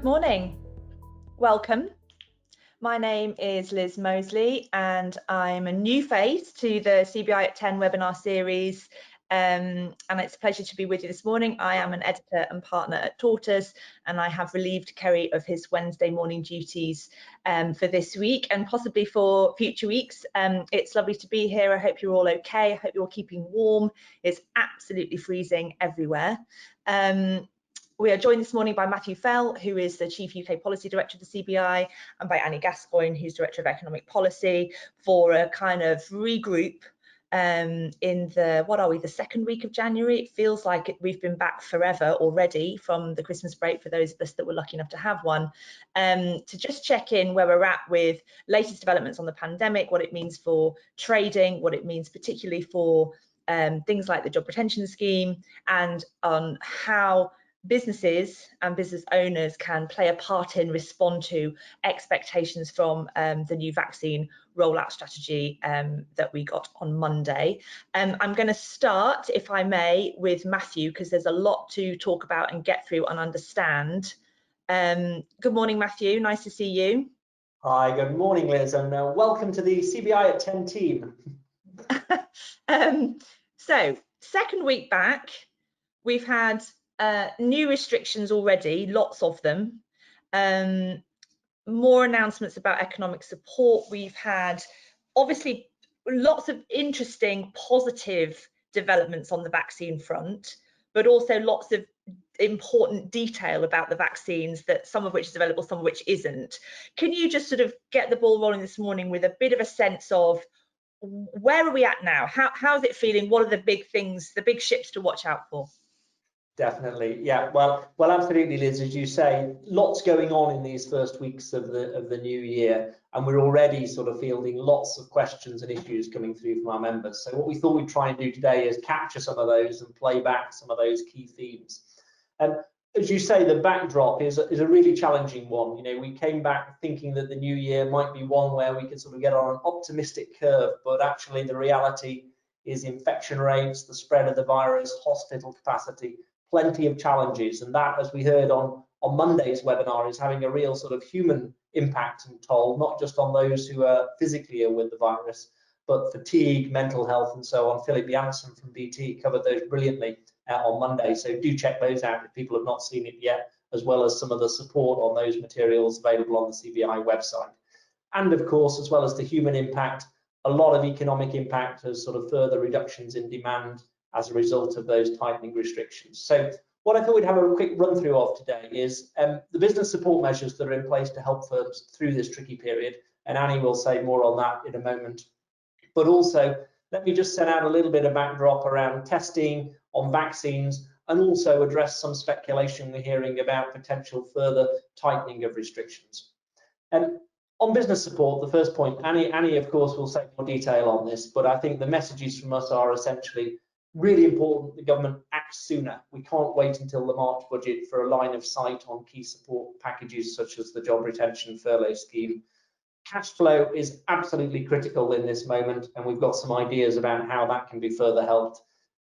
morning. Welcome. My name is Liz Mosley and I'm a new face to the CBI at 10 webinar series, and it's a pleasure to be with you this morning. I am an editor and partner at Tortoise and I have relieved Kerry of his Wednesday morning duties for this week and possibly for future weeks. It's lovely to be here. I hope you're all okay. I hope you're all keeping warm. It's absolutely freezing everywhere. We are joined this morning by Matthew Fell, who is the Chief UK Policy Director of the CBI, and by Annie Gascoigne, who's Director of Economic Policy, for a kind of regroup in the second week of January. It feels like we've been back forever already from the Christmas break for those of us that were lucky enough to have one, to just check in where we're at with latest developments on the pandemic, what it means for trading, what it means particularly for things like the job retention scheme, and on how businesses and business owners can play a part in respond to expectations from the new vaccine rollout strategy that we got on Monday. I'm going to start, if I may, with Matthew, because there's a lot to talk about and get through and understand. Good morning, Matthew. Nice to see you. Hi, good morning, Liz, and welcome to the CBI at 10 team. So, second week back, we've had new restrictions already, lots of them. More announcements about economic support. We've had obviously lots of interesting positive developments on the vaccine front, but also lots of important detail about the vaccines, that some of which is available, some of which isn't. Can you just sort of get the ball rolling this morning with a bit of a sense of where are we at now? How's it feeling? What are the big things, the big ships to watch out for? Definitely, yeah. Well, absolutely, Liz. As you say, lots going on in these first weeks of the new year, and we're already sort of fielding lots of questions and issues coming through from our members. So what we thought we'd try and do today is capture some of those and play back some of those key themes. And as you say, the backdrop is a really challenging one. You know, we came back thinking that the new year might be one where we could sort of get on an optimistic curve, but actually the reality is infection rates, the spread of the virus, hospital capacity, plenty of challenges, and that, as we heard on Monday's webinar, is having a real sort of human impact and toll, not just on those who are physically ill with the virus, but fatigue, mental health, and so on. Philip Janssen from BT covered those brilliantly on Monday, so do check those out if people have not seen it yet, as well as some of the support on those materials available on the CBI website. And of course, as well as the human impact, a lot of economic impact as sort of further reductions in demand as a result of those tightening restrictions. So what I thought we'd have a quick run through of today is the business support measures that are in place to help firms through this tricky period, and Annie will say more on that in a moment. But also, let me just set out a little bit of backdrop around testing, on vaccines, and also address some speculation we're hearing about potential further tightening of restrictions. On business support, the first point, Annie of course will say more detail on this, but I think the messages from us are essentially really important the government acts sooner. We can't wait until the March budget for a line of sight on key support packages such as the job retention furlough scheme. Cash flow is absolutely critical in this moment, and we've got some ideas about how that can be further helped.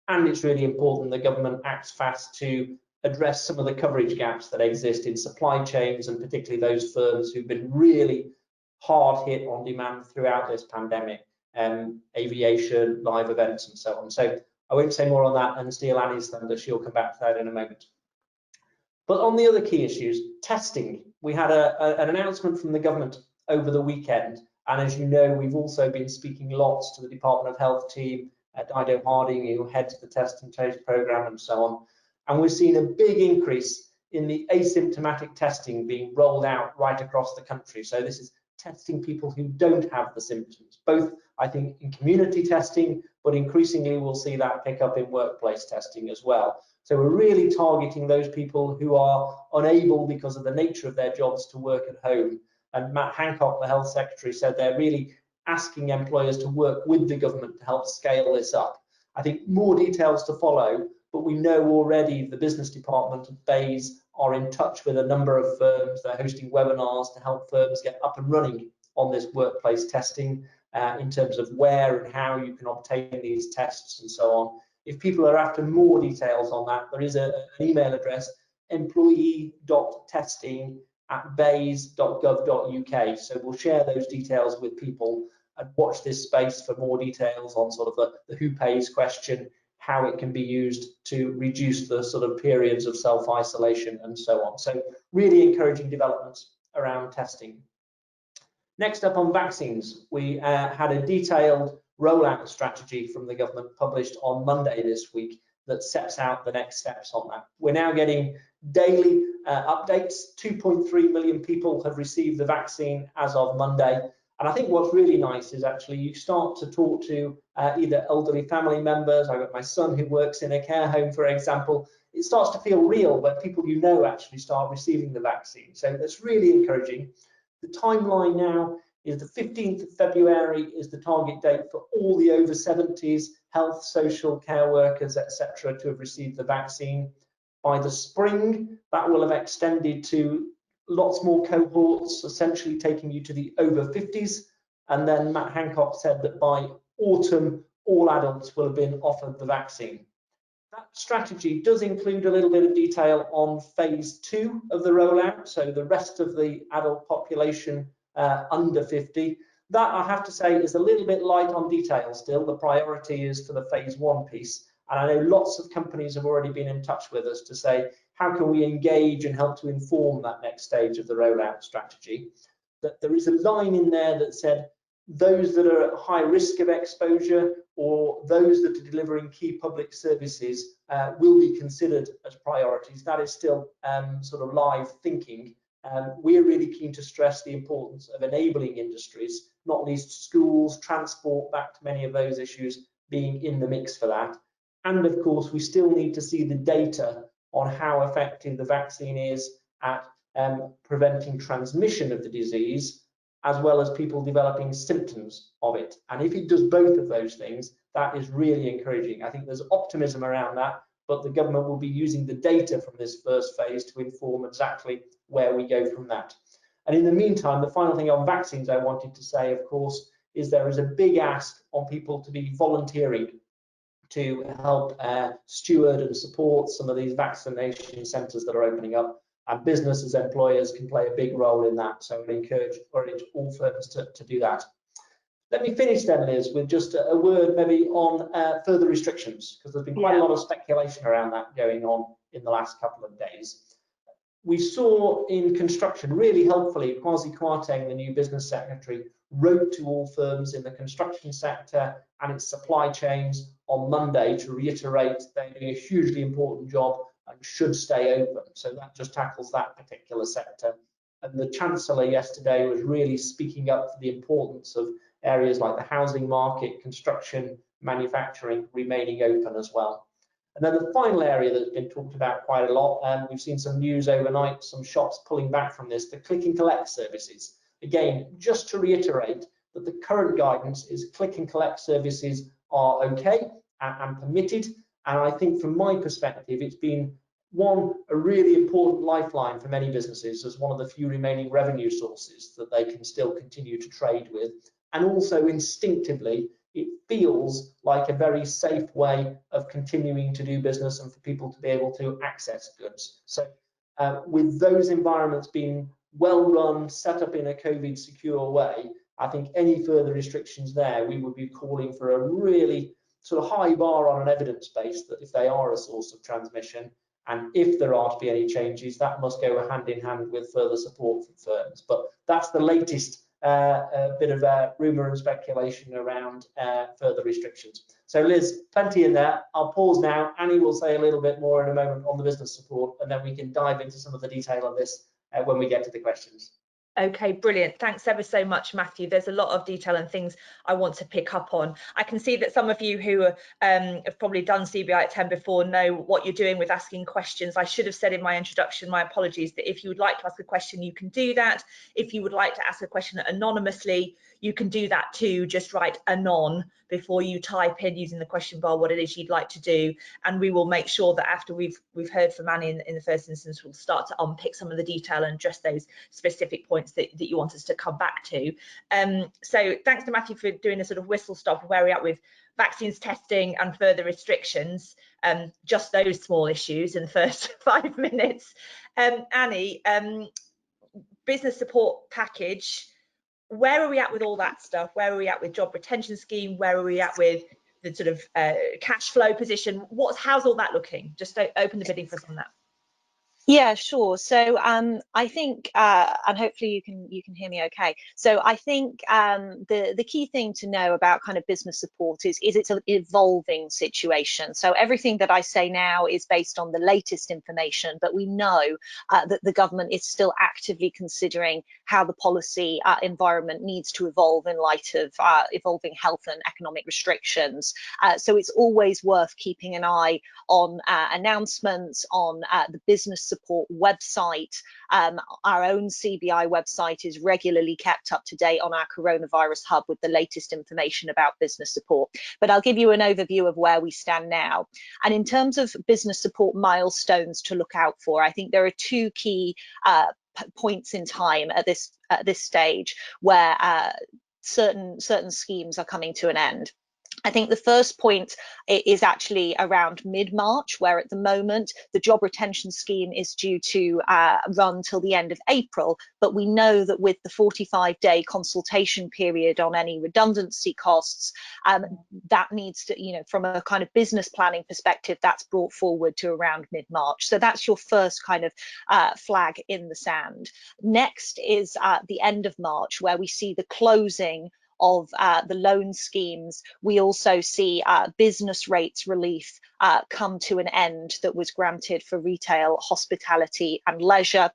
And it's really important the government acts fast to address some of the coverage gaps that exist in supply chains, and particularly those firms who've been really hard hit on demand throughout this pandemic, aviation, live events, and so on. So I won't say more on that and steal Annie's thunder. She'll come back to that in a moment. But on the other key issues, testing, we had an announcement from the government over the weekend. And as you know, we've also been speaking lots to the Department of Health team, Dido Harding, who heads the test and trace programme and so on. And we've seen a big increase in the asymptomatic testing being rolled out right across the country. So this is testing people who don't have the symptoms, both I think in community testing, but increasingly we'll see that pick up in workplace testing as well. So we're really targeting those people who are unable because of the nature of their jobs to work at home. And Matt Hancock, the Health Secretary, said they're really asking employers to work with the government to help scale this up. I think more details to follow, but we know already the business department of BAYS are in touch with a number of firms. They're hosting webinars to help firms get up and running on this workplace testing in terms of where and how you can obtain these tests and so on. If people are after more details on that, there is an email address, employee.testing@bays.gov.uk. So we'll share those details with people and watch this space for more details on sort of the who pays question, how it can be used to reduce the sort of periods of self-isolation and so on. So really encouraging developments around testing. Next up on vaccines, we had a detailed rollout strategy from the government published on Monday this week that sets out the next steps on that. We're now getting daily updates. 2.3 million people have received the vaccine as of Monday. And I think what's really nice is actually you start to talk to either elderly family members. I've got my son who works in a care home, for example. It starts to feel real when people you know actually start receiving the vaccine. So that's really encouraging. The timeline now is the 15th of February is the target date for all the over 70s, health, social care workers, etc., to have received the vaccine. By the spring, that will have extended to lots more cohorts, essentially taking you to the over 50s. And then Matt Hancock said that by autumn, all adults will have been offered the vaccine. That strategy does include a little bit of detail on phase 2 of the rollout, so the rest of the adult population under 50. That, I have to say, is a little bit light on detail still. The priority is for the phase 1 piece. And I know lots of companies have already been in touch with us to say, how can we engage and help to inform that next stage of the rollout strategy? That there is a line in there that said, those that are at high risk of exposure or those that are delivering key public services will be considered as priorities. That is still sort of live thinking. We're really keen to stress the importance of enabling industries, not least schools, transport, back to many of those issues being in the mix for that. And of course, we still need to see the data on how effective the vaccine is at preventing transmission of the disease, as well as people developing symptoms of it. And if it does both of those things, that is really encouraging. I think there's optimism around that, but the government will be using the data from this first phase to inform exactly where we go from that. And in the meantime, the final thing on vaccines I wanted to say, of course, is there is a big ask on people to be volunteering to help steward and support some of these vaccination centres that are opening up. And businesses, employers can play a big role in that. So I encourage all firms to do that. Let me finish then, Liz, with just a word maybe on further restrictions, because there's been quite a lot of speculation around that going on in the last couple of days. We saw in construction, really helpfully, Kwasi Kwarteng, the new business secretary, wrote to all firms in the construction sector and its supply chains on Monday to reiterate they're doing a hugely important job and should stay open. So that just tackles that particular sector. And the Chancellor yesterday was really speaking up for the importance of areas like the housing market, construction, manufacturing remaining open as well. And then the final area that's been talked about quite a lot, and we've seen some news overnight, some shops pulling back from this, the click and collect services. Again, just to reiterate that the current guidance is click and collect services are okay and permitted. And I think from my perspective, it's been a really important lifeline for many businesses as one of the few remaining revenue sources that they can still continue to trade with. And also instinctively, it feels like a very safe way of continuing to do business and for people to be able to access goods. So with those environments being well run, set up in a COVID secure way, I think any further restrictions there, we would be calling for a really sort of high bar on an evidence base that if they are a source of transmission, and if there are to be any changes, that must go hand in hand with further support from firms. But that's the latest bit of rumour and speculation around further restrictions. So Liz, plenty in there. I'll pause now. Annie will say a little bit more in a moment on the business support, and then we can dive into some of the detail of this when we get to the questions. Okay, brilliant. Thanks ever so much, Matthew. There's a lot of detail and things I want to pick up on. I can see that some of you who have probably done CBI at 10 before know what you're doing with asking questions. I should have said in my introduction, my apologies, that if you would like to ask a question, you can do that. If you would like to ask a question anonymously, you can do that too. Just write anon before you type in using the question bar what it is you'd like to do, and we will make sure that after we've heard from Annie in the first instance, we'll start to unpick some of the detail and address those specific points that you want us to come back to. So thanks to Matthew for doing a sort of whistle stop of where we're at with vaccines, testing and further restrictions, just those small issues in the first 5 minutes. Annie, business support package, where are we at with all that stuff? Where are we at with job retention scheme? Where are we at with the sort of cash flow position? How's all that looking? Just open the bidding for us on that. Yeah, sure. So I think, and hopefully you can hear me okay. So I think the key thing to know about kind of business support is it's an evolving situation. So everything that I say now is based on the latest information, but we know that the government is still actively considering how the policy environment needs to evolve in light of evolving health and economic restrictions. So it's always worth keeping an eye on announcements on the business support website. Our own CBI website is regularly kept up to date on our coronavirus hub with the latest information about business support. But I'll give you an overview of where we stand now. And in terms of business support milestones to look out for, I think there are two key points in time at this stage where certain schemes are coming to an end. I think the first point is actually around mid-March, where at the moment the job retention scheme is due to run till the end of April. But we know that with the 45-day consultation period on any redundancy costs, that needs to, from a kind of business planning perspective, that's brought forward to around mid-March. So that's your first kind of flag in the sand. Next is the end of March, where we see the closing of the loan schemes. We also see business rates relief come to an end that was granted for retail, hospitality and leisure.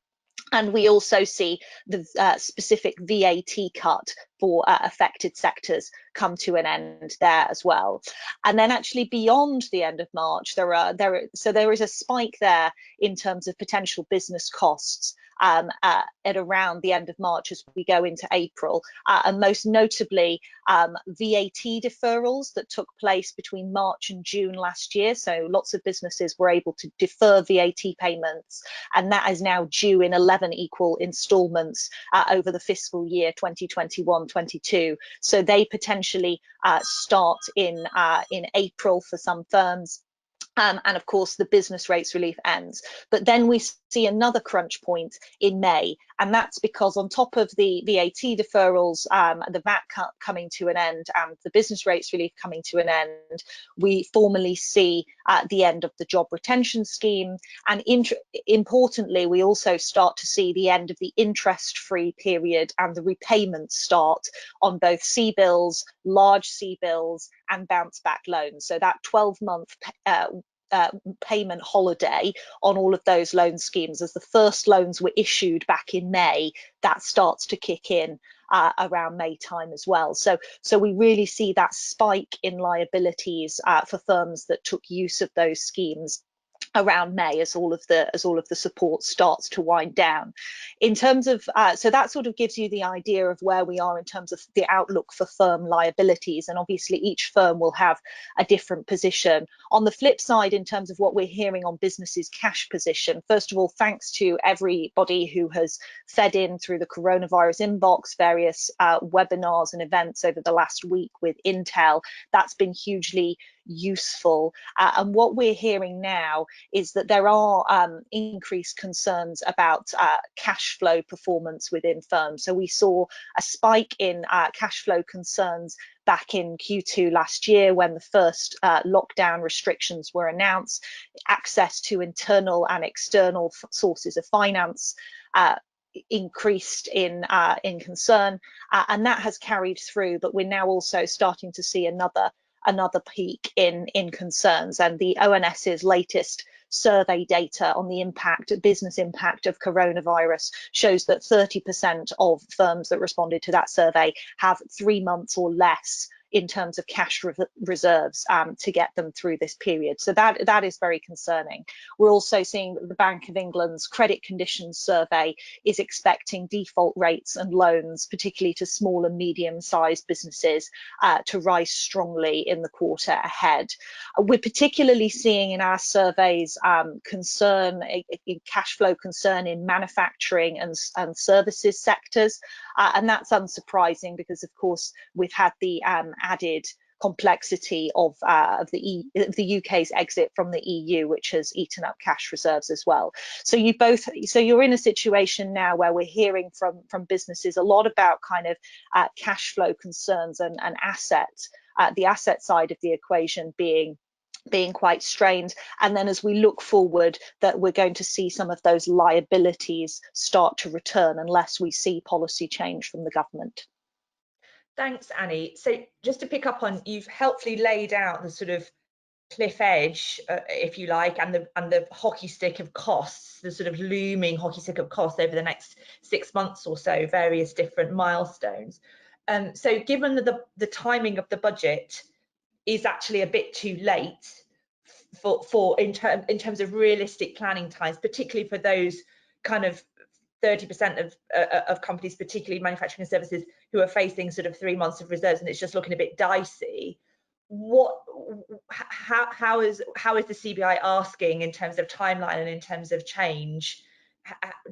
And we also see the specific VAT cut for affected sectors come to an end there as well. And then actually beyond the end of March, there is a spike there in terms of potential business costs at around the end of March as we go into April, and most notably VAT deferrals that took place between March and June last year. So lots of businesses were able to defer VAT payments, and that is now due in 11 equal instalments over the fiscal year 2021-22. So they potentially start in April for some firms. And of course, the business rates relief ends. But then we see another crunch point in May, and that's because on top of the VAT deferrals, the VAT cut coming to an end and the business rates relief coming to an end, we formally see the end of the job retention scheme. And importantly, we also start to see the end of the interest-free period and the repayments start on both CBILS, large CBILS and bounce-back loans. So that 12-month payment holiday on all of those loan schemes, as the first loans were issued back in May, that starts to kick in around May time as well. So we really see that spike in liabilities for firms that took use of those schemes around May as all of the support starts to wind down. In terms of so that sort of gives you the idea of where we are in terms of the outlook for firm liabilities, and obviously each firm will have a different position. On the flip side, in terms of what we're hearing on businesses' cash position, first of all, thanks to everybody who has fed in through the coronavirus inbox, various webinars and events over the last week with Intel. That's been hugely useful, and what we're hearing now is that there are increased concerns about cash flow performance within firms. So we saw a spike in cash flow concerns back in Q2 last year when the first lockdown restrictions were announced. Access to internal and external sources of finance increased in concern, and that has carried through, but we're now also starting to see another peak in concerns. And the ONS's latest survey data on the business impact of coronavirus shows that 30% of firms that responded to that survey have 3 months or less in terms of cash reserves to get them through this period. So that is very concerning. We're also seeing that the Bank of England's credit conditions survey is expecting default rates and loans, particularly to small and medium-sized businesses, to rise strongly in the quarter ahead. We're particularly seeing in our surveys concern, cash flow concern in manufacturing and services sectors, and that's unsurprising because, of course, we've had the added complexity of the UK's exit from the EU, which has eaten up cash reserves as well. So you're in a situation now where we're hearing from businesses a lot about kind of cash flow concerns and assets, the asset side of the equation being quite strained, and then as we look forward that we're going to see some of those liabilities start to return unless we see policy change from the government. Thanks, Annie. So just to pick up on, you've helpfully laid out the sort of cliff edge, if you like, and the hockey stick of costs, the sort of looming hockey stick of costs over the next 6 months or so, various different milestones. So given that the timing of the budget is actually a bit too late in terms of realistic planning times, particularly for those kind of 30% of companies, particularly manufacturing and services, who are facing sort of 3 months of reserves, and it's just looking a bit dicey. How is the CBI asking in terms of timeline and in terms of change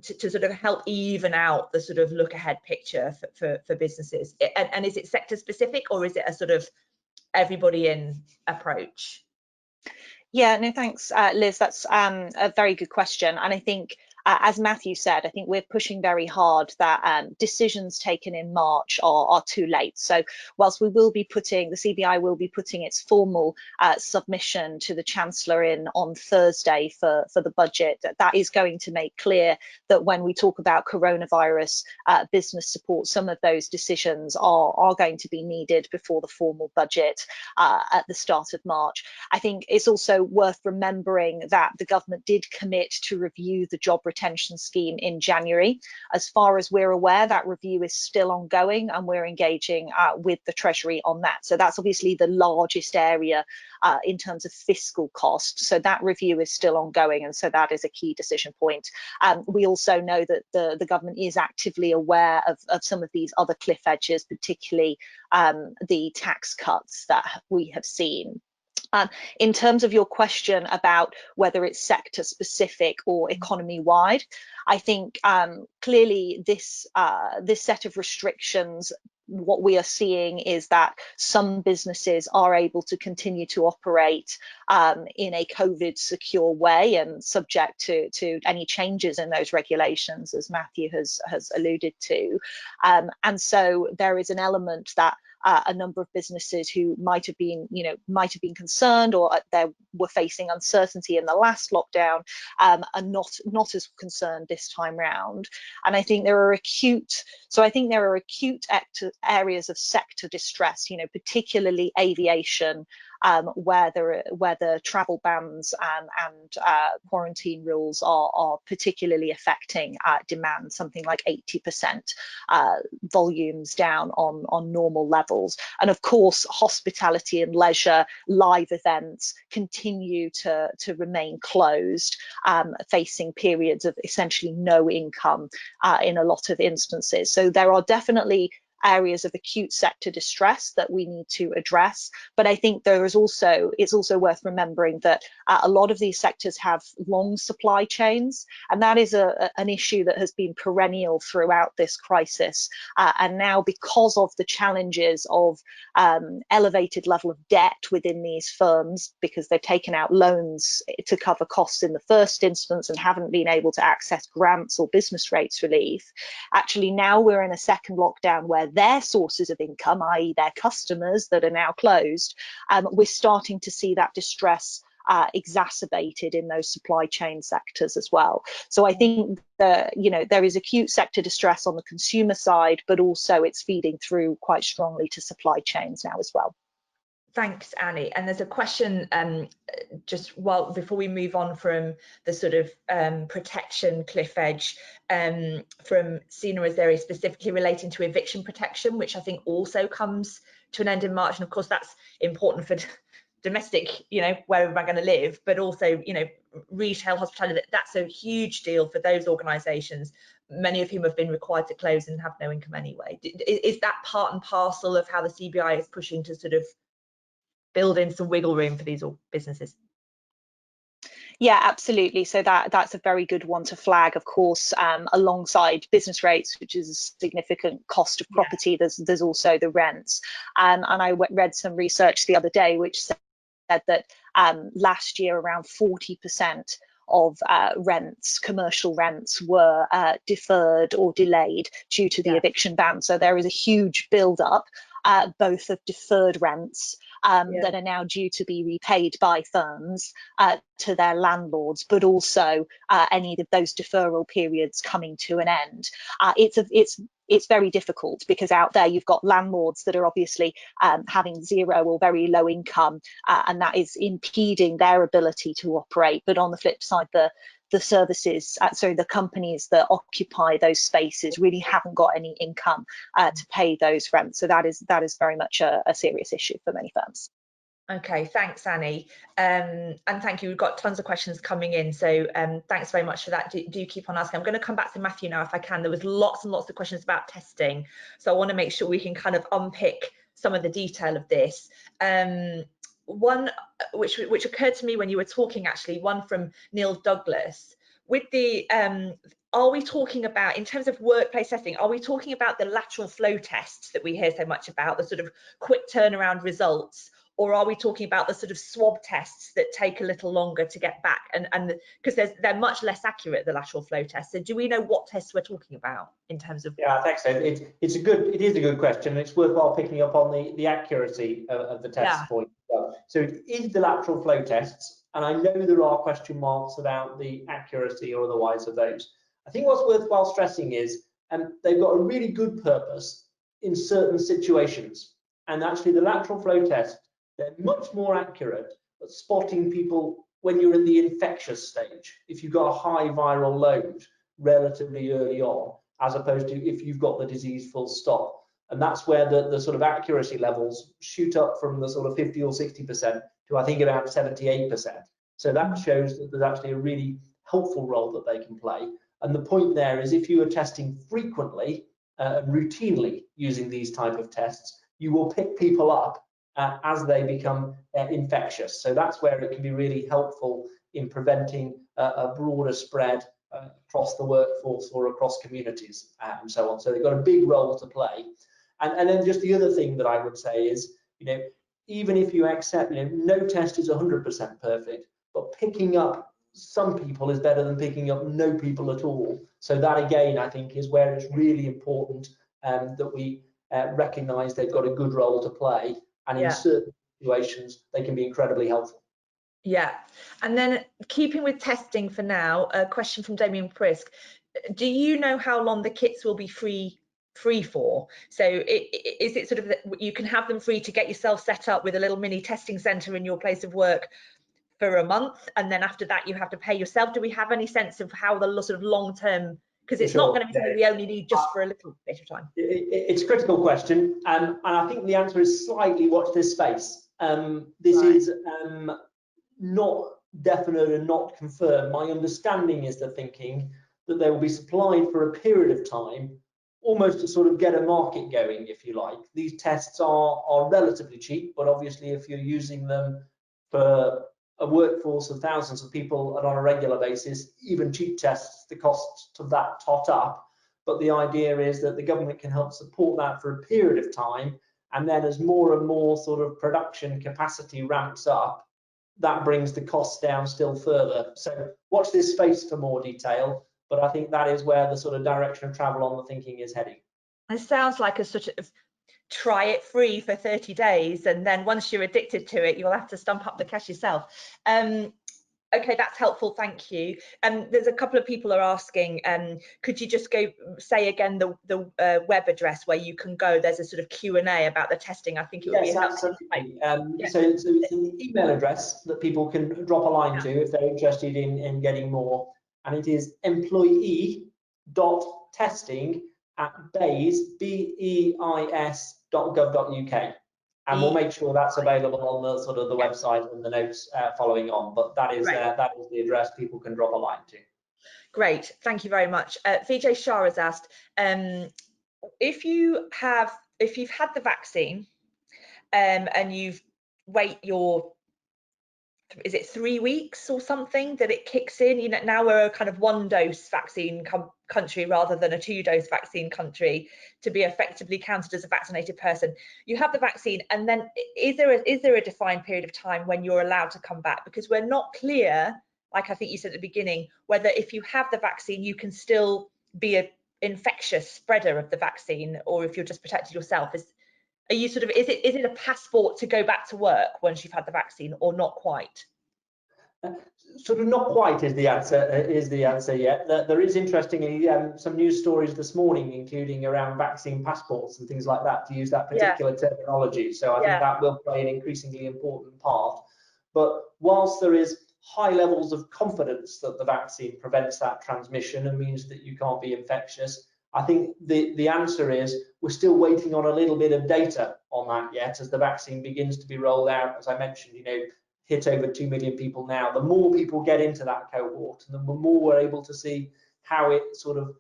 to sort of help even out the sort of look ahead picture for businesses? And is it sector specific, or is it a sort of everybody in approach? Yeah, no, thanks, Liz. That's a very good question. And I think, as Matthew said, I think we're pushing very hard that decisions taken in March are too late. So whilst the CBI will be putting its formal submission to the Chancellor in on Thursday for the budget, that is going to make clear that when we talk about coronavirus business support, some of those decisions are going to be needed before the formal budget at the start of March. I think it's also worth remembering that the government did commit to review the job retention scheme in January. As far as we're aware, that review is still ongoing, and we're engaging with the Treasury on that. So that's obviously the largest area in terms of fiscal cost. So that review is still ongoing, and so that is a key decision point. We also know that the government is actively aware of some of these other cliff edges, particularly the tax cuts that we have seen. In terms of your question about whether it's sector specific or economy wide, I think clearly this set of restrictions, what we are seeing is that some businesses are able to continue to operate in a COVID secure way and subject to any changes in those regulations, as Matthew has alluded to. And so there is an element that a number of businesses who might have been concerned or they were facing uncertainty in the last lockdown are not as concerned this time round. And I think there are acute areas of sector distress, particularly aviation, where the travel bans and quarantine rules are particularly affecting demand, something like 80% volumes down on normal levels. And of course, hospitality and leisure, live events continue to remain closed, facing periods of essentially no income in a lot of instances. So there are definitely areas of acute sector distress that we need to address. But I think it's also worth remembering that a lot of these sectors have long supply chains, and that is an issue that has been perennial throughout this crisis. And now, because of the challenges of elevated level of debt within these firms, because they've taken out loans to cover costs in the first instance and haven't been able to access grants or business rates relief, actually now we're in a second lockdown where their sources of income, i.e. their customers that are now closed, we're starting to see that distress exacerbated in those supply chain sectors as well. So I think that there is acute sector distress on the consumer side, but also it's feeding through quite strongly to supply chains now as well. Thanks, Annie. And there's a question just before we move on from the sort of protection cliff edge from Sina Azeri, specifically relating to eviction protection, which I think also comes to an end in March. And of course, that's important for domestic, where am I going to live, but also, retail, hospitality. That's a huge deal for those organisations, many of whom have been required to close and have no income anyway. Is that part and parcel of how the CBI is pushing to sort of build in some wiggle room for these businesses? Yeah, absolutely. So that's a very good one to flag, of course, alongside business rates, which is a significant cost of property. Yeah. There's also the rents. And I read some research the other day which said that last year around 40% of rents, commercial rents, were deferred or delayed due to the eviction ban. So there is a huge build-up, both of deferred rents that are now due to be repaid by firms to their landlords, but also any of those deferral periods coming to an end. It's very difficult because out there you've got landlords that are obviously having zero or very low income, and that is impeding their ability to operate. But on the flip side, the services, the companies that occupy those spaces really haven't got any income to pay those rents. So that is very much a serious issue for many firms. Okay, thanks, Annie. And thank you. We've got tons of questions coming in. So thanks very much for that. Do keep on asking. I'm going to come back to Matthew now if I can. There was lots and lots of questions about testing. So I want to make sure we can kind of unpick some of the detail of this. One which occurred to me when you were talking, actually, one from Neil Douglas. With the, are we talking about, in terms of workplace testing, are we talking about the lateral flow tests that we hear so much about, the sort of quick turnaround results? Or are we talking about the sort of swab tests that take a little longer to get back, and because they're much less accurate, the lateral flow tests? So do we know what tests we're talking about in terms of? Yeah, thanks. It is a good question. It's worthwhile picking up on the accuracy of the test point. So it is the lateral flow tests, and I know there are question marks about the accuracy or otherwise of those. I think what's worthwhile stressing is, they've got a really good purpose in certain situations, and actually the lateral flow test, they're much more accurate at spotting people when you're in the infectious stage, if you've got a high viral load relatively early on, as opposed to if you've got the disease full stop. And that's where the sort of accuracy levels shoot up from the sort of 50 or 60% to, I think, around 78%. So that shows that there's actually a really helpful role that they can play. And the point there is, if you are testing frequently, routinely using these type of tests, you will pick people up as they become infectious. So that's where it can be really helpful in preventing a broader spread across the workforce or across communities and so on. So they've got a big role to play. And then just the other thing that I would say is, even if you accept, no test is 100% perfect, but picking up some people is better than picking up no people at all. So that, again, I think is where it's really important that we recognise they've got a good role to play. And in certain situations, they can be incredibly helpful. Yeah, and then keeping with testing for now, a question from Damien Prisk. Do you know how long the kits will be free for? So is it sort of that you can have them free to get yourself set up with a little mini testing centre in your place of work for a month, and then after that you have to pay yourself? Do we have any sense of how the sort of long term, because it's not going to be something we only need just for a little bit of time? It's a critical question, and I think the answer is slightly watch this space. This is not definite and not confirmed. My understanding is the thinking that they will be supplied for a period of time, almost to sort of get a market going, if you like. These tests are relatively cheap, but obviously if you're using them for a workforce of thousands of people and on a regular basis, even cheap tests, the cost of that tot up. But the idea is that the government can help support that for a period of time, and then as more and more sort of production capacity ramps up, that brings the costs down still further. So watch this space for more detail, but I think that is where the sort of direction of travel on the thinking is heading. It sounds like a sort of try it free for 30 days, and then once you're addicted to it, you'll have to stump up the cash yourself. Okay, that's helpful, thank you. There's a couple of people are asking, could you just say again the web address where you can go? There's a sort of Q&A about the testing. I think it would be helpful. Absolutely. Yeah. So it's an email address that people can drop a line to if they're interested in getting more, and it is employee.testing@beis.gov.uk. And we'll make sure that's available on the sort of the website and the notes following on. But that is the address people can drop a line to. Great, thank you very much. Vijay Shah has asked, if you've had the vaccine and you've is it 3 weeks or something that it kicks in? You know, now we're a kind of 1-dose vaccine country rather than a 2-dose vaccine country to be effectively counted as a vaccinated person. You have the vaccine, and then is there a defined period of time when you're allowed to come back? Because we're not clear, like I think you said at the beginning, whether if you have the vaccine you can still be an infectious spreader of the vaccine, or if you're just protected yourself. Are you sort of, is it a passport to go back to work once you've had the vaccine, or not quite? Sort of not quite is the answer yet. There is interestingly some news stories this morning, including around vaccine passports and things like that, to use that particular terminology. So I think that will play an increasingly important part. But whilst there is high levels of confidence that the vaccine prevents that transmission and means that you can't be infectious, I think the answer is we're still waiting on a little bit of data on that yet, as the vaccine begins to be rolled out. As I mentioned, you know, hit over 2 million people now. The more people get into that cohort, and the more we're able to see how it sort of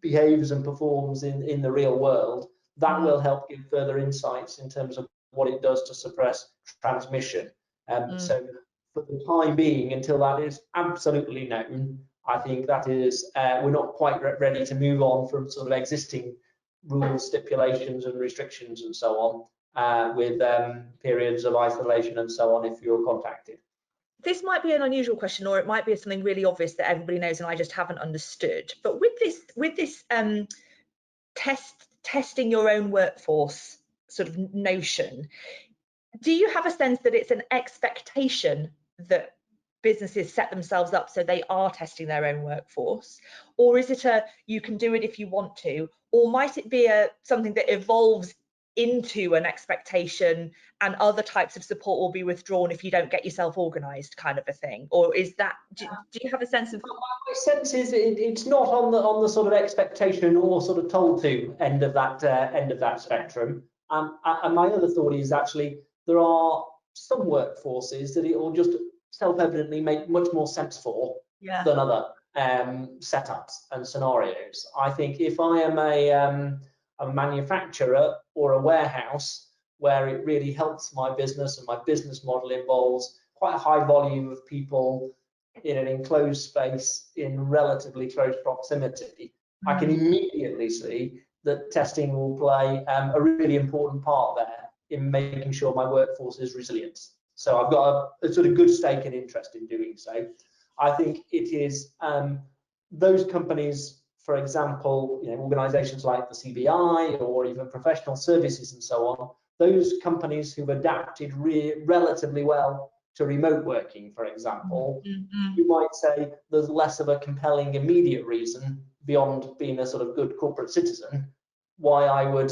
behaves and performs in the real world, that will help give further insights in terms of what it does to suppress transmission. So for the time being, until that is absolutely known, I think that is, we're not quite ready to move on from sort of existing rules, stipulations and restrictions and so on, with periods of isolation and so on if you're contacted. This might be an unusual question, or it might be something really obvious that everybody knows and I just haven't understood. But with this testing your own workforce sort of notion, do you have a sense that it's an expectation that businesses set themselves up so they are testing their own workforce, or is it you can do it if you want to, or might it be something that evolves into an expectation and other types of support will be withdrawn if you don't get yourself organised, kind of a thing? Or is that, do you have a sense of? My sense is it's not on the sort of expectation or sort of told to end of that spectrum. And my other thought is actually there are some workforces that it will just self-evidently make much more sense for than other setups and scenarios. I think if I am a manufacturer or a warehouse where it really helps my business and my business model involves quite a high volume of people in an enclosed space in relatively close proximity, I can immediately see that testing will play a really important part there in making sure my workforce is resilient. So I've got a sort of good stake and interest in doing so. I think it is those companies, for example, you know, organisations like the CBI or even professional services and so on, those companies who've adapted relatively well to remote working, for example, you might say there's less of a compelling immediate reason beyond being a sort of good corporate citizen why I would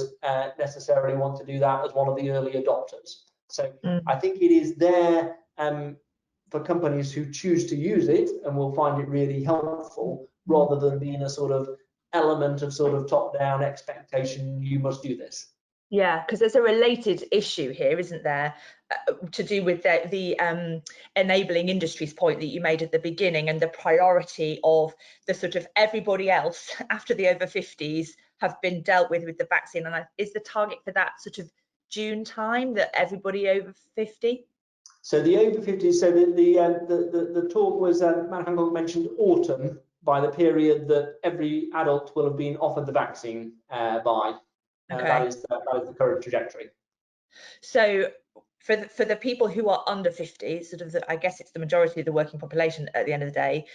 necessarily want to do that as one of the early adopters. So I think it is there for companies who choose to use it and will find it really helpful, rather than being a sort of element of sort of top-down expectation, you must do this. Yeah, because there's a related issue here, isn't there, to do with the enabling industries point that you made at the beginning, and the priority of the sort of everybody else after the over 50s have been dealt with the vaccine. And is the target for that sort of June time, that everybody over 50? So the over 50s, so the talk was, Matt Hancock mentioned autumn, by the period that every adult will have been offered the vaccine by. Okay. That is the current trajectory. So for the people who are under 50, sort of, I guess it's the majority of the working population at the end of the day,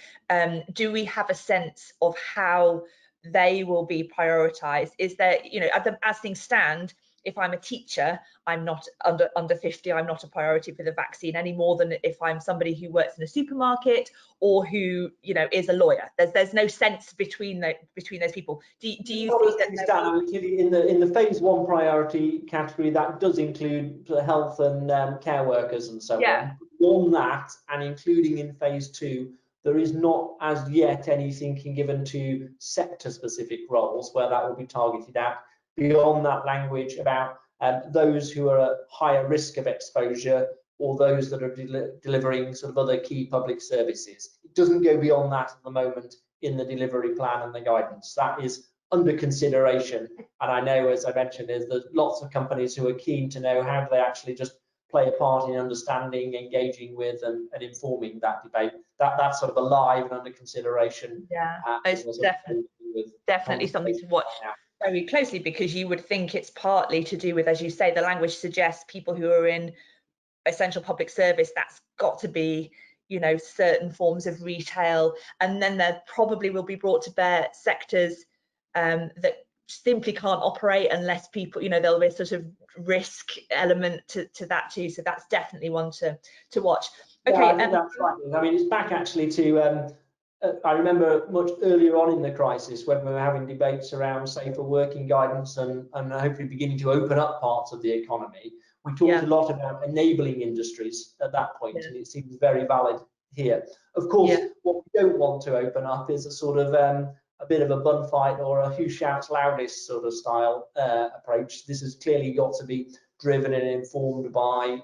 do we have a sense of how they will be prioritised? Is there, you know, as things stand, if I'm a teacher, I'm not under 50, I'm not a priority for the vaccine any more than if I'm somebody who works in a supermarket or who, you know, is a lawyer. There's no sense between those people. Do you think that in the phase 1 priority category, that does include health and care workers and so on. On that, and including in phase 2, there is not as yet any thinking given to sector-specific roles where that will be targeted at. Beyond that language about those who are at higher risk of exposure or those that are delivering sort of other key public services. It doesn't go beyond that at the moment in the delivery plan and the guidance. That is under consideration. And I know, as I mentioned, there's lots of companies who are keen to know how do they actually just play a part in understanding, engaging with and informing that debate. That's sort of alive and under consideration. Yeah, it's definitely something to watch very closely, because you would think it's partly to do with, as you say, the language suggests people who are in essential public service. That's got to be, you know, certain forms of retail, and then there probably will be brought to bear sectors that simply can't operate unless people, you know, there'll be a sort of risk element to that too. So that's definitely one to watch. Okay, yeah, I think that's right. I mean, it's back actually to I remember much earlier on in the crisis when we were having debates around safer working guidance and hopefully beginning to open up parts of the economy. We talked a lot about enabling industries at that point, and it seems very valid here. Of course, what we don't want to open up is a sort of a bit of a bun fight or a who shouts loudest sort of style approach. This has clearly got to be driven and informed by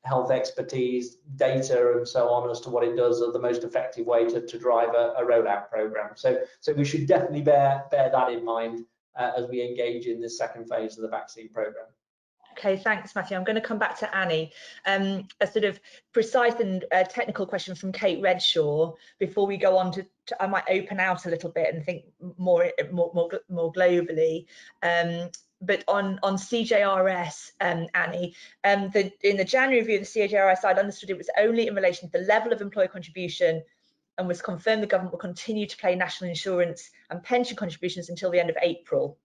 health expertise, data, and so on as to what it does as the most effective way to drive a rollout program. So we should definitely bear that in mind as we engage in this second phase of the vaccine program. Okay, thanks, Matthew. I'm going to come back to Annie. A sort of precise and technical question from Kate Redshaw before we go on to I might open out a little bit and think more globally. But on CJRS, Annie, in the January review of the CJRS, I'd understood it was only in relation to the level of employer contribution, and was confirmed the government will continue to pay national insurance and pension contributions until the end of April.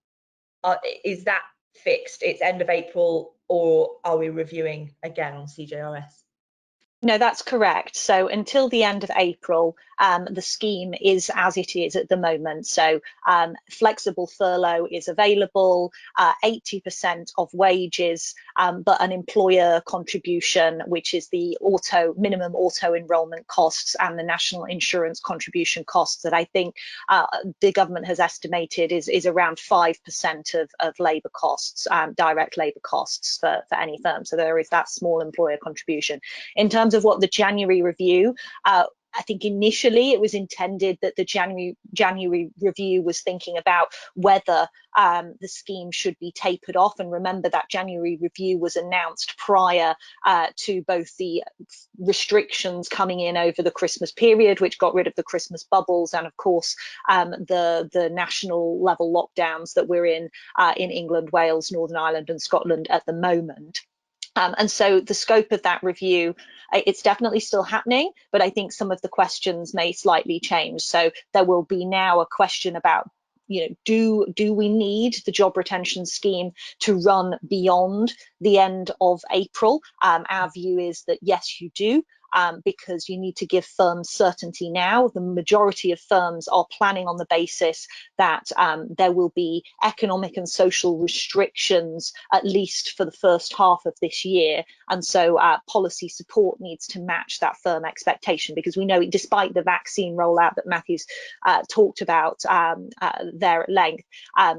Is that fixed? It's end of April, or are we reviewing again on CJRS? No, that's correct. So until the end of April, the scheme is as it is at the moment. So flexible furlough is available, 80% of wages, but an employer contribution, which is the minimum auto enrolment costs and the national insurance contribution costs that I think the government has estimated is around 5% of labour costs, direct labour costs for any firm. So there is that small employer contribution. In terms of what the January review, I think initially it was intended that the January review was thinking about whether the scheme should be tapered off. And remember that January review was announced prior to both the restrictions coming in over the Christmas period, which got rid of the Christmas bubbles, and of course the national level lockdowns that we're in England, Wales, Northern Ireland and Scotland at the moment. And so the scope of that review, it's definitely still happening, but I think some of the questions may slightly change. So there will be now a question about, you know, do we need the job retention scheme to run beyond the end of April? Our view is that yes, you do. Because you need to give firms certainty now. The majority of firms are planning on the basis that there will be economic and social restrictions, at least for the first half of this year. And so policy support needs to match that firm expectation, because we know, despite the vaccine rollout that Matthew's talked about there at length,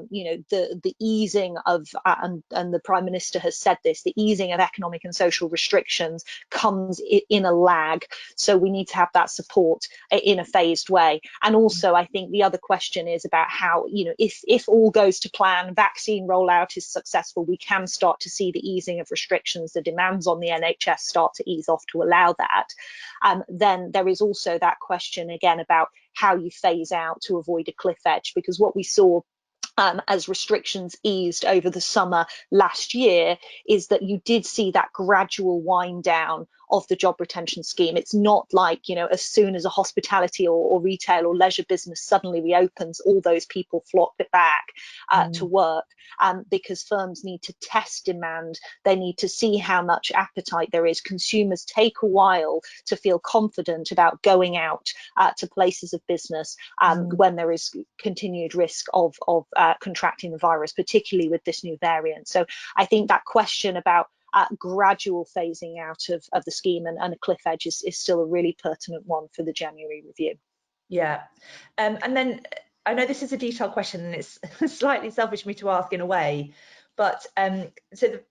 you know, the easing of, and the Prime Minister has said this, the easing of economic and social restrictions comes in a lag, so we need to have that support in a phased way. And also I think the other question is about how, you know, if all goes to plan, vaccine rollout is successful, we can start to see the easing of restrictions, the demands on the NHS start to ease off to allow that. Then there is also that question again about how you phase out to avoid a cliff edge, because what we saw as restrictions eased over the summer last year is that you did see that gradual wind down of the job retention scheme. It's not like, you know, as soon as a hospitality or retail or leisure business suddenly reopens, all those people flock back to work, because firms need to test demand. They need to see how much appetite there is. Consumers take a while to feel confident about going out to places of business when there is continued risk of contracting the virus, particularly with this new variant. So I think that question about gradual phasing out of the scheme and a cliff edge is still a really pertinent one for the January review. Yeah, and then I know this is a detailed question and it's slightly selfish of me to ask in a way, but so the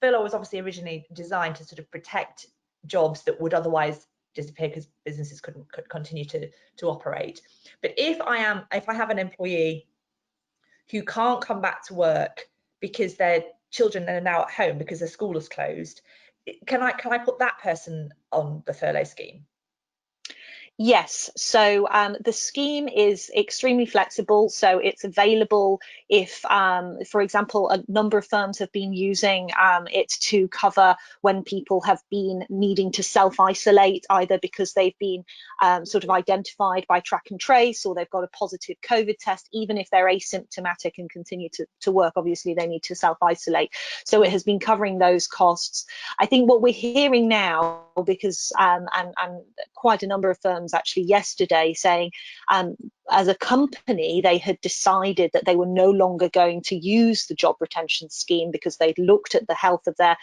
furlough was obviously originally designed to sort of protect jobs that would otherwise disappear because businesses could continue to operate. But if I have an employee who can't come back to work because their children are now at home because their school is closed, can I put that person on the furlough scheme? Yes, so the scheme is extremely flexible, so it's available if, for example, a number of firms have been using it to cover when people have been needing to self-isolate, either because they've been sort of identified by track and trace, or they've got a positive COVID test. Even if they're asymptomatic and continue to work, obviously they need to self-isolate. So it has been covering those costs. I think what we're hearing now, because and quite a number of firms actually yesterday saying as a company they had decided that they were no longer going to use the job retention scheme because they'd looked at the health of their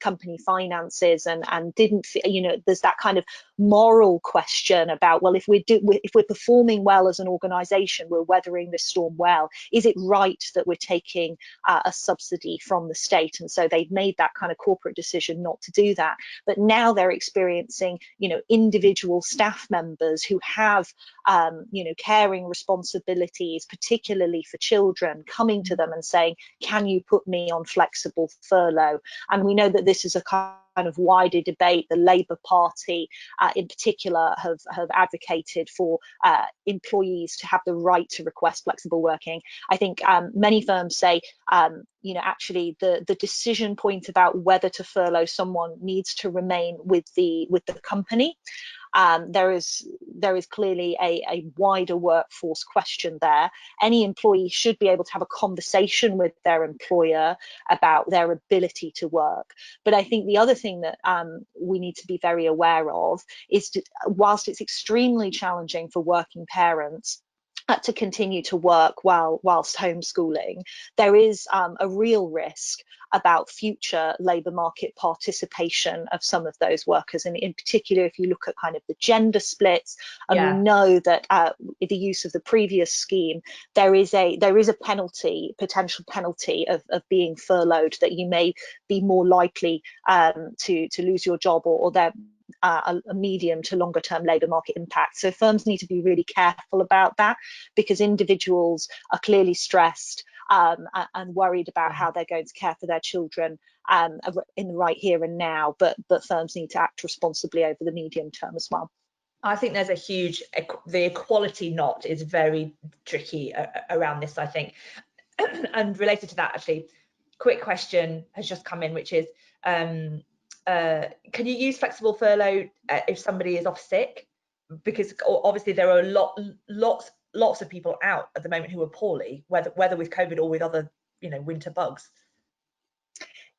company finances and didn't, you know, there's that kind of moral question about, well, if we're performing well as an organization, we're weathering this storm well, is it right that we're taking a subsidy from the state? And so they've made that kind of corporate decision not to do that. But now they're experiencing, you know, individual staff members who have you know, caring responsibilities, particularly for children, coming to them and saying, can you put me on flexible furlough? And we know that this is a kind of wider debate. The Labour Party in particular have advocated for employees to have the right to request flexible working. I think many firms say, you know, actually the decision point about whether to furlough someone needs to remain with the company. There is clearly a wider workforce question there. Any employee should be able to have a conversation with their employer about their ability to work. But I think the other thing that we need to be very aware of is whilst it's extremely challenging for working parents to continue to work whilst homeschooling, there is a real risk about future labour market participation of some of those workers. And in particular, if you look at kind of the gender splits, and we know that the use of the previous scheme, there is a penalty, potential penalty of being furloughed, that you may be more likely to lose your job or a medium to longer term labour market impact. So firms need to be really careful about that, because individuals are clearly stressed and worried about how they're going to care for their children in the right here and now, but firms need to act responsibly over the medium term as well. I think there's a huge, the equality knot is very tricky around this, I think. And related to that, actually, quick question has just come in, which is, can you use flexible furlough if somebody is off sick? Because obviously there are lots of people out at the moment who are poorly, whether with COVID or with other, you know, winter bugs.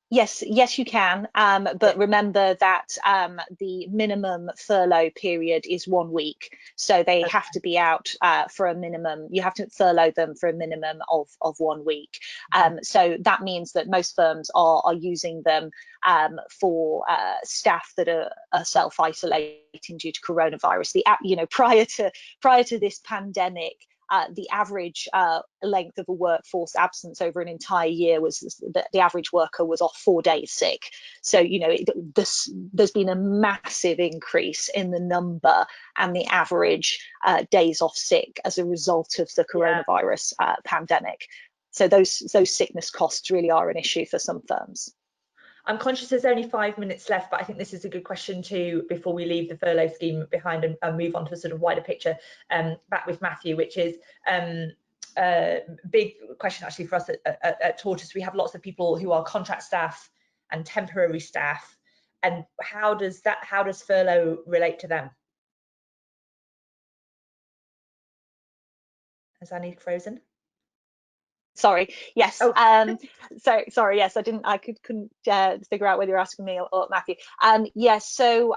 Yes, you can, but remember that the minimum furlough period is 1 week, so they have to be out for a minimum. You have to furlough them for a minimum of 1 week. So that means that most firms are using them for staff that are self-isolating due to coronavirus. You know, prior to this pandemic, the average length of a workforce absence over an entire year was the average worker was off 4 days sick. So, you know, there's been a massive increase in the number and the average days off sick as a result of the coronavirus pandemic. So those sickness costs really are an issue for some firms. I'm conscious there's only 5 minutes left, but I think this is a good question too before we leave the furlough scheme behind and move on to a sort of wider picture back with Matthew, which is big question actually for us at Tortoise. We have lots of people who are contract staff and temporary staff, and how does furlough relate to them? Is Annie frozen? Sorry. Yes. Oh. Sorry. Yes, I couldn't figure out whether you're asking me or Matthew. Yes. So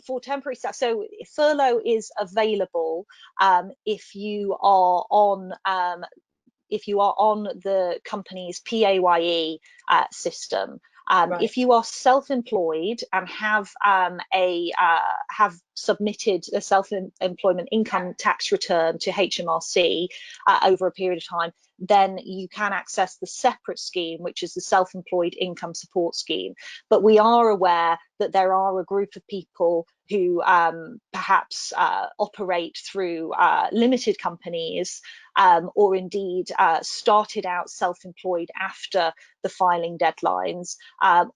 for temporary staff, so furlough is available if you are on the company's PAYE system. Right. If you are self-employed and have submitted a self-employment income tax return to HMRC over a period of time, then you can access the separate scheme, which is the Self-Employed Income Support Scheme. But we are aware that there are a group of people who perhaps operate through limited companies or indeed started out self-employed after the filing deadlines,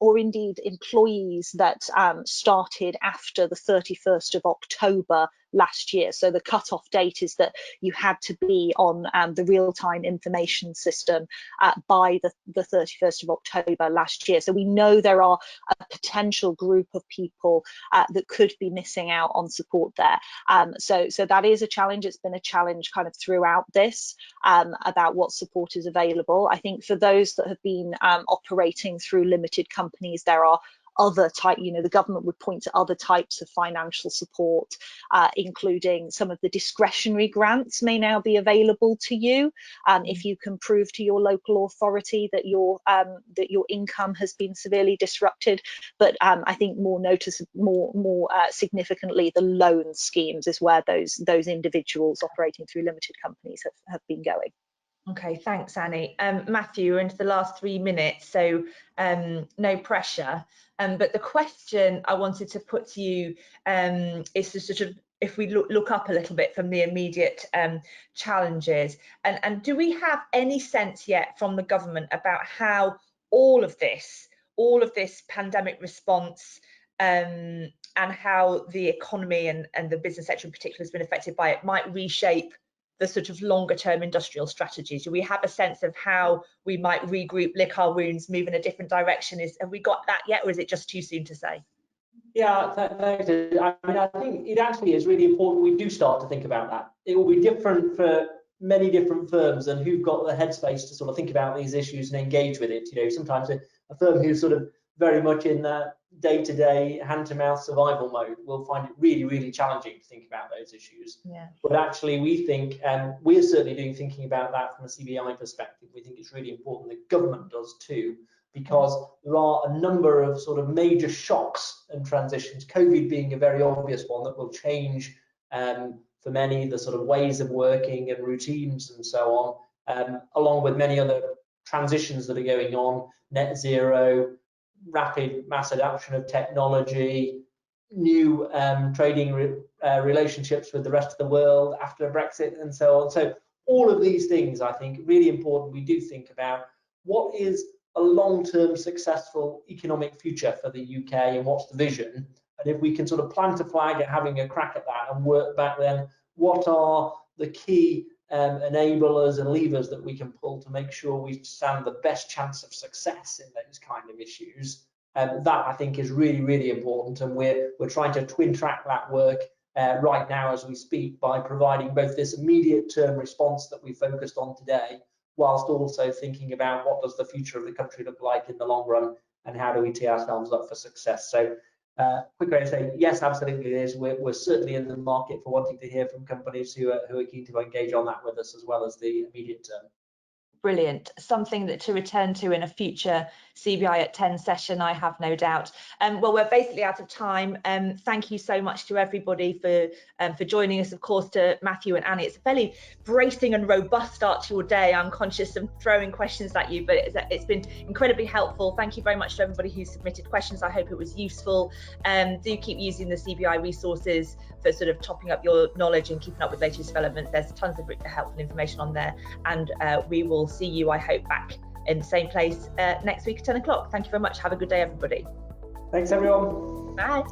or indeed employees that started after the 31st of October last year. So the cut-off date is that you had to be on the real-time information system by the 31st of October last year. So we know there are a potential group of people that could be missing out on support there. So that is a challenge. It's been a challenge kind of throughout this about what support is available. I think for those that have been operating through limited companies, there are other type, the government would point to other types of financial support, including some of the discretionary grants may now be available to you if you can prove to your local authority that your income has been severely disrupted. But I think more significantly, the loan schemes is where those individuals operating through limited companies have been going. Okay, thanks, Annie. Matthew, we're into the last 3 minutes, so no pressure. But the question I wanted to put to you is to sort of, if we look up a little bit from the immediate challenges, and do we have any sense yet from the government about how all of this pandemic response and how the economy and the business sector in particular has been affected by it might reshape the sort of longer term industrial strategies? Do we have a sense of how we might regroup, lick our wounds, move in a different direction? Have we got that yet, or is it just too soon to say? Yeah, thanks. I mean, I think it actually is really important we do start to think about that. It will be different for many different firms and who've got the headspace to sort of think about these issues and engage with it. Sometimes a firm who's sort of very much in that day-to-day, hand-to-mouth survival mode will find it really, really challenging to think about those issues. Yeah. But actually, we think, and we're certainly thinking about that from a CBI perspective, we think it's really important that government does too, because there are a number of sort of major shocks and transitions, COVID being a very obvious one that will change for many the sort of ways of working and routines and so on, along with many other transitions that are going on, net zero, rapid mass adoption of technology, new trading relationships with the rest of the world after Brexit and so on. So all of these things, I think, really important. We do think about what is a long-term successful economic future for the UK and what's the vision. And if we can sort of plant a flag at having a crack at that and work back then, what are the key enablers and levers that we can pull to make sure we stand the best chance of success in those kind of issues. That I think is really, really important, and we're trying to twin track that work right now as we speak by providing both this immediate term response that we focused on today, whilst also thinking about what does the future of the country look like in the long run and how do we tee ourselves up for success. So quick way to say yes, absolutely it is. We're certainly in the market for wanting to hear from companies who are keen to engage on that with us, as well as the immediate term. Brilliant. Something that to return to in a future CBI at 10 session, I have no doubt. Well, we're basically out of time. Thank you so much to everybody for joining us. Of course, to Matthew and Annie. It's a fairly bracing and robust start to your day. I'm conscious of throwing questions at you, but it's been incredibly helpful. Thank you very much to everybody who submitted questions. I hope it was useful. Do keep using the CBI resources for sort of topping up your knowledge and keeping up with latest developments. There's tons of helpful information on there, and we will see you, I hope, back in the same place next week at 10 o'clock. Thank you very much. Have a good day, everybody. Thanks, everyone. Bye.